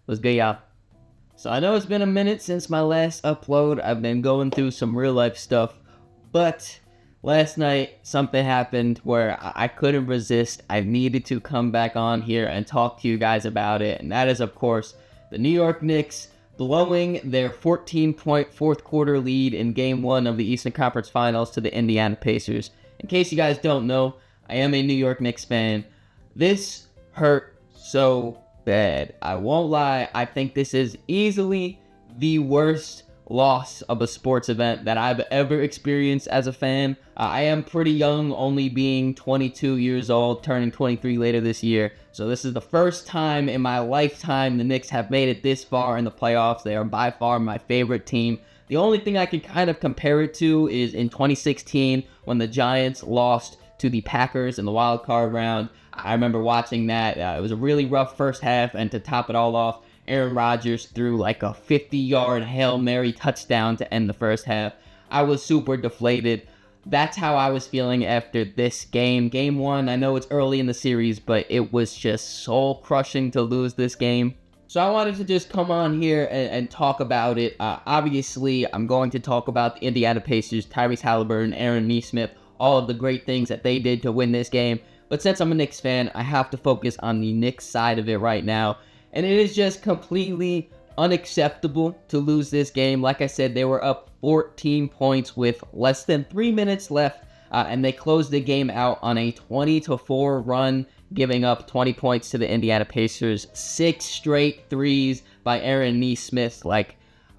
What's good, y'all? So I know it's been a minute since my last upload. I've been going through some real life stuff, but last night something happened where I couldn't resist. I needed to come back on here and talk to you guys about it, and that is, of course, the New York Knicks blowing their 14-point fourth quarter lead in Game 1 of the Eastern Conference Finals to the Indiana Pacers. In case you guys don't know, I am a New York Knicks fan. This hurt so bad. I won't lie, I think this is easily the worst loss of a sports event that I've ever experienced as a fan. I am pretty young, only being 22 years old, turning 23 later this year. So this is the first time in my lifetime the Knicks have made it this far in the playoffs. They are by far my favorite team. The only thing I can kind of compare it to is in 2016 when the Giants lost to the Packers in the wild card round. I remember watching that. It was a really rough first half, and to top it all off, Aaron Rodgers threw like a 50-yard Hail Mary touchdown to end the first half. I was super deflated. That's how I was feeling after this game. Game 1, I know it's early in the series, but it was just soul-crushing to lose this game. So I wanted to just come on here and talk about it. Obviously, I'm going to talk about the Indiana Pacers, Tyrese Halliburton, Aaron Nesmith, all of the great things that they did to win this game. But since I'm a Knicks fan, I have to focus on the Knicks side of it right now. And it is just completely unacceptable to lose this game. Like I said, they were up 14 points with less than 3 minutes left. And they closed the game out on a 20-4 run, giving up 20 points to the Indiana Pacers. 6 straight threes by Aaron Nesmith.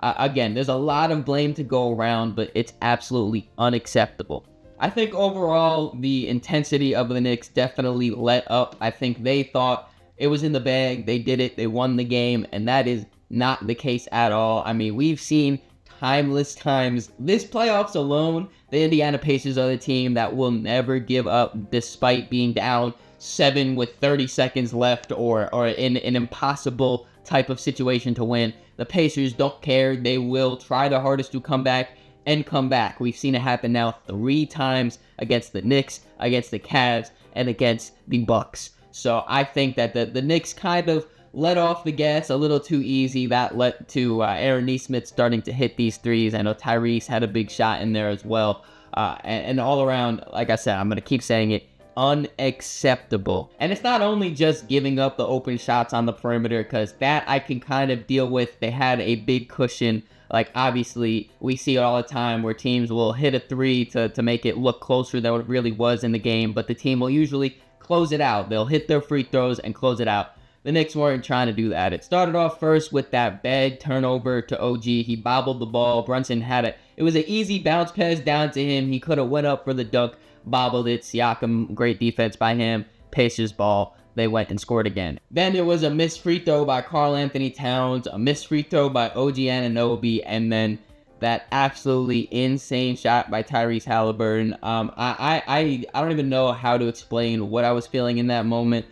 Again, there's a lot of blame to go around, but it's absolutely unacceptable. I think overall, the intensity of the Knicks definitely let up. I think they thought it was in the bag. They did it. They won the game, and that is not the case at all. I mean, we've seen timeless times. This playoffs alone, the Indiana Pacers are the team that will never give up despite being down 7 with 30 seconds left or in an impossible type of situation to win. The Pacers don't care. They will try the hardest to come back and come back. We've seen it happen now 3 times against the Knicks, against the Cavs, and against the Bucks. So I think that the Knicks kind of let off the gas a little too easy. That led to Aaron Nesmith starting to hit these threes. I know Tyrese had a big shot in there as well. And all around, like I said, I'm going to keep saying it, unacceptable. And it's not only just giving up the open shots on the perimeter, because that I can kind of deal with. They had a big cushion. Like, obviously, we see it all the time where teams will hit a 3 to make it look closer than what it really was in the game, but the team will usually close it out. They'll hit their free throws and close it out. The Knicks weren't trying to do that. It started off first with that bad turnover to OG. He bobbled the ball. Brunson had it. It was an easy bounce pass down to him. He could have went up for the dunk, bobbled it. Siakam, great defense by him. Pacers ball. They went and scored again. Then it was a missed free throw by Karl-Anthony Towns, a missed free throw by OG Anunoby, and then that absolutely insane shot by Tyrese Halliburton. I don't even know how to explain what I was feeling in that moment,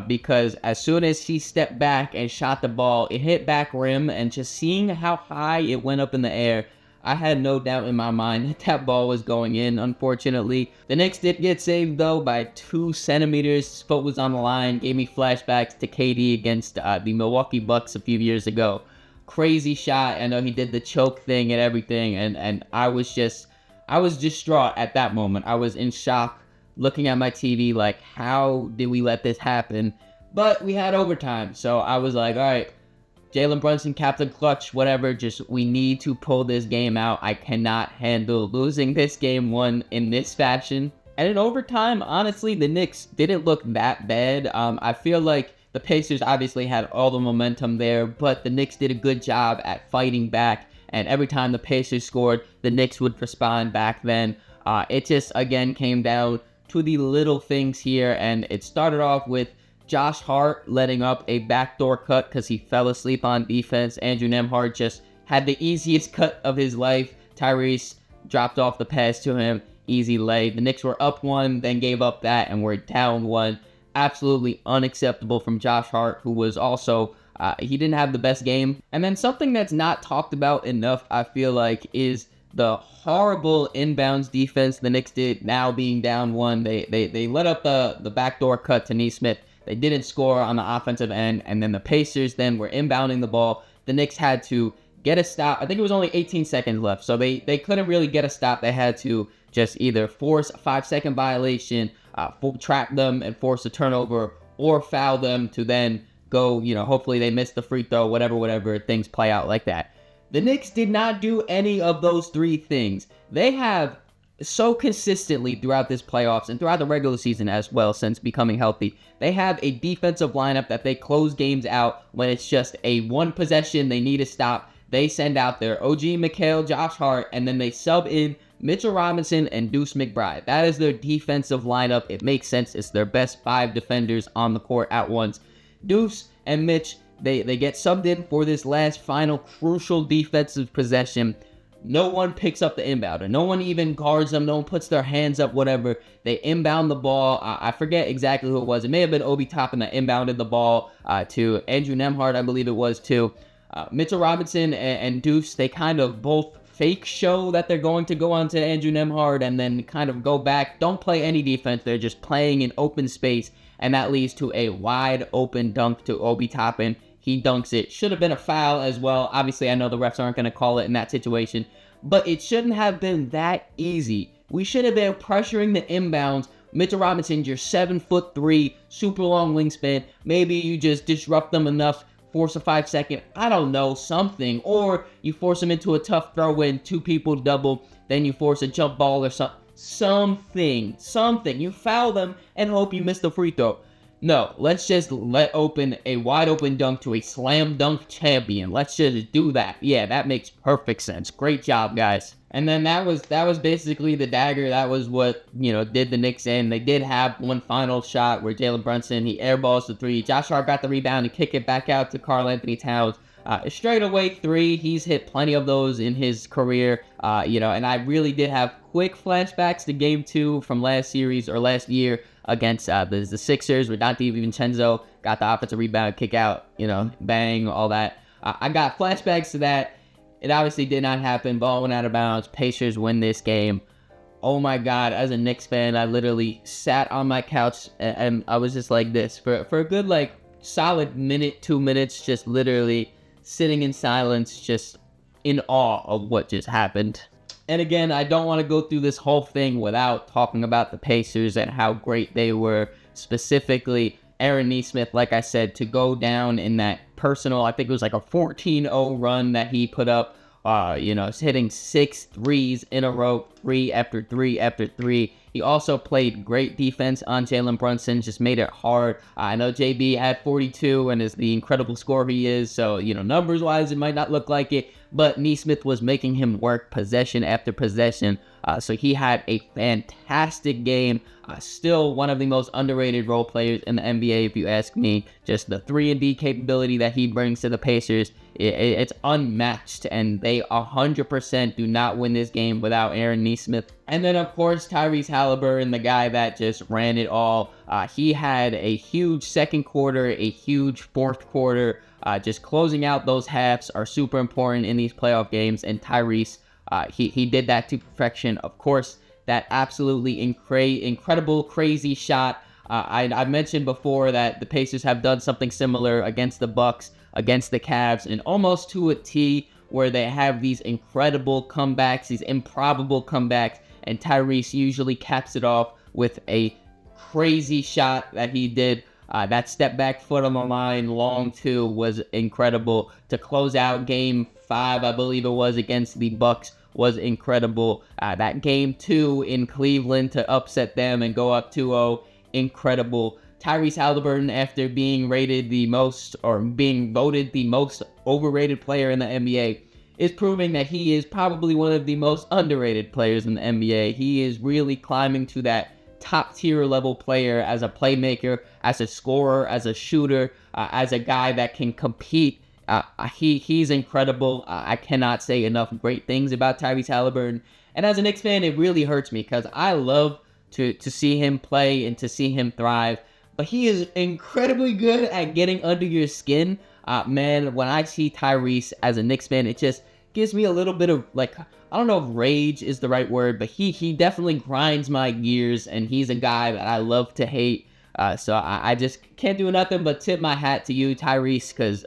because as soon as he stepped back and shot the ball, it hit back rim, and just seeing how high it went up in the air, I had no doubt in my mind that that ball was going in, unfortunately. The Knicks did get saved, though, by 2 centimeters. His foot was on the line. Gave me flashbacks to KD against the Milwaukee Bucks a few years ago. Crazy shot. I know he did the choke thing and everything, and I was distraught at that moment. I was in shock, looking at my TV like, how did we let this happen? But we had overtime, so I was like, all right, Jalen Brunson, Captain Clutch, whatever, just we need to pull this game out. I cannot handle losing this game 1 in this fashion. And in overtime, honestly, the Knicks didn't look that bad. I feel like the Pacers obviously had all the momentum there, but the Knicks did a good job at fighting back. And every time the Pacers scored, the Knicks would respond back then. It just, again, came down to the little things here. And it started off with Josh Hart letting up a backdoor cut because he fell asleep on defense. Andrew Nembhard just had the easiest cut of his life. Tyrese dropped off the pass to him. Easy lay. The Knicks were up 1, then gave up that, and were down 1. Absolutely unacceptable from Josh Hart, who was also, he didn't have the best game. And then something that's not talked about enough, I feel like, is the horrible inbounds defense the Knicks did, now being down 1. They let up the backdoor cut to Nesmith. They didn't score on the offensive end, and then the Pacers then were inbounding the ball. The Knicks had to get a stop. I think it was only 18 seconds left, so they couldn't really get a stop. They had to just either force a 5-second violation, trap them and force a turnover, or foul them to then go, hopefully they miss the free throw, whatever, things play out like that. The Knicks did not do any of those three things. They have so consistently throughout this playoffs and throughout the regular season as well since becoming healthy, they have a defensive lineup that they close games out when it's just a one possession they need to stop. They send out their OG Mikal, Josh Hart, and then they sub in Mitchell Robinson and Deuce McBride. That is their defensive lineup. It makes sense. It's their best 5 defenders on the court at once. Deuce and Mitch, they get subbed in for this last final crucial defensive possession. No one picks up the inbounder. No one even guards them. No one puts their hands up, whatever. They inbound the ball. I forget exactly who it was. It may have been Obi Toppin that inbounded the ball to Andrew Nembhard, I believe it was, too. Mitchell Robinson and Deuce, they kind of both fake show that they're going to go on to Andrew Nembhard and then kind of go back. Don't play any defense. They're just playing in open space, and that leads to a wide open dunk to Obi Toppin. He dunks it. Should have been a foul as well. Obviously, I know the refs aren't going to call it in that situation, but it shouldn't have been that easy. We should have been pressuring the inbounds. Mitchell Robinson, you're 7'3", super long wingspan. Maybe you just disrupt them enough, force a 5-second, I don't know, something. Or you force them into a tough throw-in, 2 people double, then you force a jump ball or something. You foul them and hope you miss the free throw. No, let's just let open a wide open dunk to a slam dunk champion. Let's just do that. Yeah, that makes perfect sense. Great job, guys. And then that was basically the dagger. That was what, did the Knicks in. They did have one final shot where Jalen Brunson, he airballs the 3. Josh Hart got the rebound and kick it back out to Karl-Anthony Towns. A straightaway 3. He's hit plenty of those in his career. And I really did have quick flashbacks to Game 2 from last year against the Sixers, where Dante DiVincenzo got the offensive rebound, kick out, bang, all that. I got flashbacks to that. It obviously did not happen. Ball went out of bounds. Pacers win this game. Oh my God, as a Knicks fan, I literally sat on my couch and I was just like this for a good, solid minute, 2 minutes, just literally sitting in silence, just in awe of what just happened. And again, I don't want to go through this whole thing without talking about the Pacers and how great they were. Specifically, Aaron Nesmith, like I said, to go down in that personal, I think it was like a 14-0 run that he put up. Hitting 6 threes in a row, 3 after 3 after 3. He also played great defense on Jalen Brunson, just made it hard. I know JB had 42 and is the incredible scorer he is, so, numbers-wise, it might not look like it, but Nesmith was making him work possession after possession, so he had a fantastic game. Still one of the most underrated role players in the NBA, if you ask me. Just the 3-and-D capability that he brings to the Pacers, it's unmatched, and they 100% do not win this game without Aaron Nesmith. And then, of course, Tyrese Halliburton, the guy that just ran it all. He had a huge second quarter, a huge fourth quarter. Just closing out those halves are super important in these playoff games, and Tyrese, he did that to perfection. Of course, that absolutely incredible, crazy shot. I mentioned before that the Pacers have done something similar against the Bucks, against the Cavs, and almost to a T, where they have these incredible comebacks, these improbable comebacks, and Tyrese usually caps it off with a crazy shot that he did. That step back foot on the line, long 2, was incredible. To close out Game 5, I believe it was, against the Bucks, was incredible. That Game 2 in Cleveland to upset them and go up 2-0, incredible. Tyrese Halliburton, after being rated the most, or being voted the most overrated player in the NBA, is proving that he is probably one of the most underrated players in the NBA. He is really climbing to that top tier level player as a playmaker, as a scorer, as a shooter, as a guy that can compete. He's incredible. I cannot say enough great things about Tyrese Halliburton. And as a Knicks fan, it really hurts me because I love to see him play and to see him thrive. But he is incredibly good at getting under your skin. Man, when I see Tyrese as a Knicks fan, it just gives me a little bit of, I don't know if rage is the right word, but he definitely grinds my gears, and he's a guy that I love to hate. So I just can't do nothing but tip my hat to you, Tyrese, because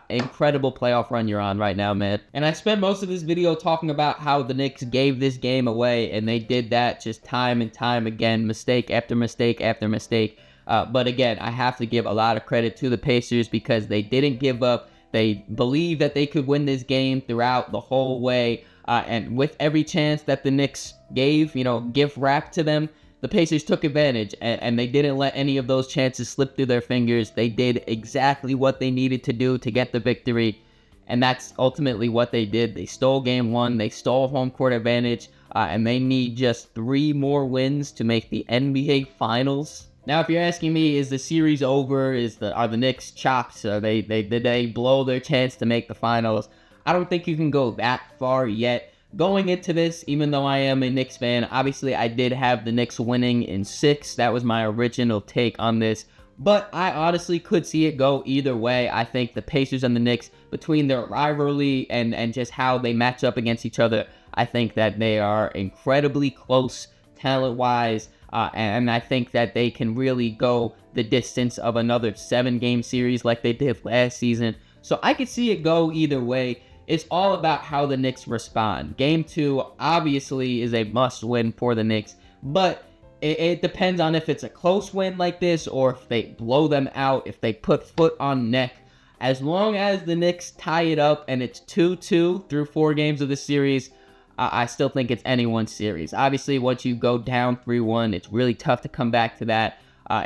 incredible playoff run you're on right now, man. And I spent most of this video talking about how the Knicks gave this game away, and they did that just time and time again, mistake after mistake after mistake. But again, I have to give a lot of credit to the Pacers because they didn't give up. They believed that they could win this game throughout the whole way. And with every chance that the Knicks gave, gift wrapped to them, the Pacers took advantage, and they didn't let any of those chances slip through their fingers. They did exactly what they needed to do to get the victory, and that's ultimately what they did. They stole game one. They stole home court advantage, and they need just 3 more wins to make the NBA Finals. Now, if you're asking me, is the series over? Are the Knicks chopped? Did they blow their chance to make the finals? I don't think you can go that far yet. Going into this, even though I am a Knicks fan, obviously I did have the Knicks winning in 6. That was my original take on this. But I honestly could see it go either way. I think the Pacers and the Knicks, between their rivalry and just how they match up against each other, I think that they are incredibly close talent-wise. And I think that they can really go the distance of another 7-game series like they did last season. So I could see it go either way. It's all about how the Knicks respond. Game 2 obviously is a must-win for the Knicks, but it depends on if it's a close win like this or if they blow them out, if they put foot on neck. As long as the Knicks tie it up and it's 2-2 through 4 games of the series, I still think it's anyone's series. Obviously, once you go down 3-1, it's really tough to come back to that.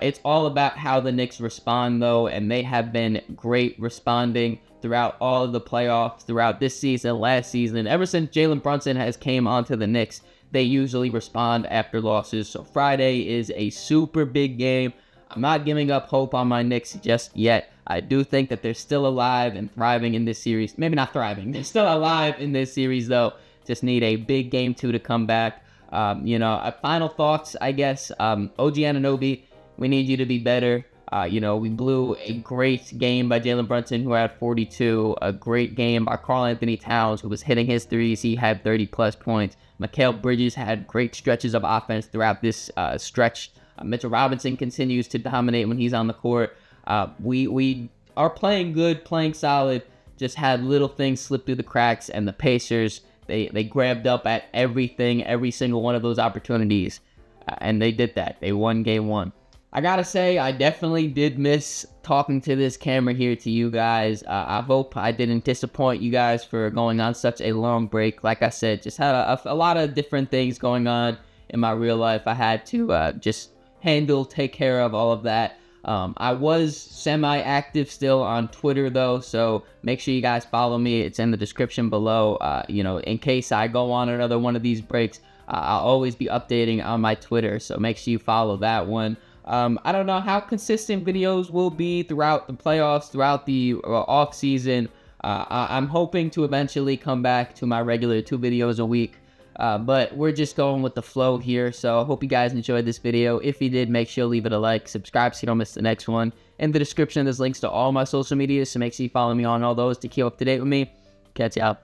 It's all about how the Knicks respond, though, and they have been great responding throughout all of the playoffs, throughout this season, last season. Ever since Jalen Brunson has came onto the Knicks, they usually respond after losses. So Friday is a super big game. I'm not giving up hope on my Knicks just yet. I do think that they're still alive and thriving in this series. Maybe not thriving. They're still alive in this series, though. Just need a big game 2 to come back. Final thoughts, I guess. OG Anunoby, we need you to be better. We blew a great game by Jalen Brunson, who had 42. A great game by Karl Anthony Towns, who was hitting his threes. He had 30-plus points. Mikal Bridges had great stretches of offense throughout this stretch. Mitchell Robinson continues to dominate when he's on the court. We are playing good, playing solid. Just had little things slip through the cracks, and the Pacers, they grabbed up at everything, every single one of those opportunities, and they did that. They won game 1. I gotta say, I definitely did miss talking to this camera here to you guys. I hope I didn't disappoint you guys for going on such a long break. Like I said, just had a lot of different things going on in my real life. I had to just take care of all of that. I was semi-active still on Twitter, though, so make sure you guys follow me. It's in the description below. In case I go on another one of these breaks, I'll always be updating on my Twitter, so make sure you follow that one. I don't know how consistent videos will be throughout the playoffs, throughout the off season. I'm hoping to eventually come back to my regular 2 videos a week. But we're just going with the flow here. So I hope you guys enjoyed this video. If you did, make sure to leave it a like, subscribe so you don't miss the next one. In the description, there's links to all my social media, so make sure you follow me on all those to keep up to date with me. Catch you out.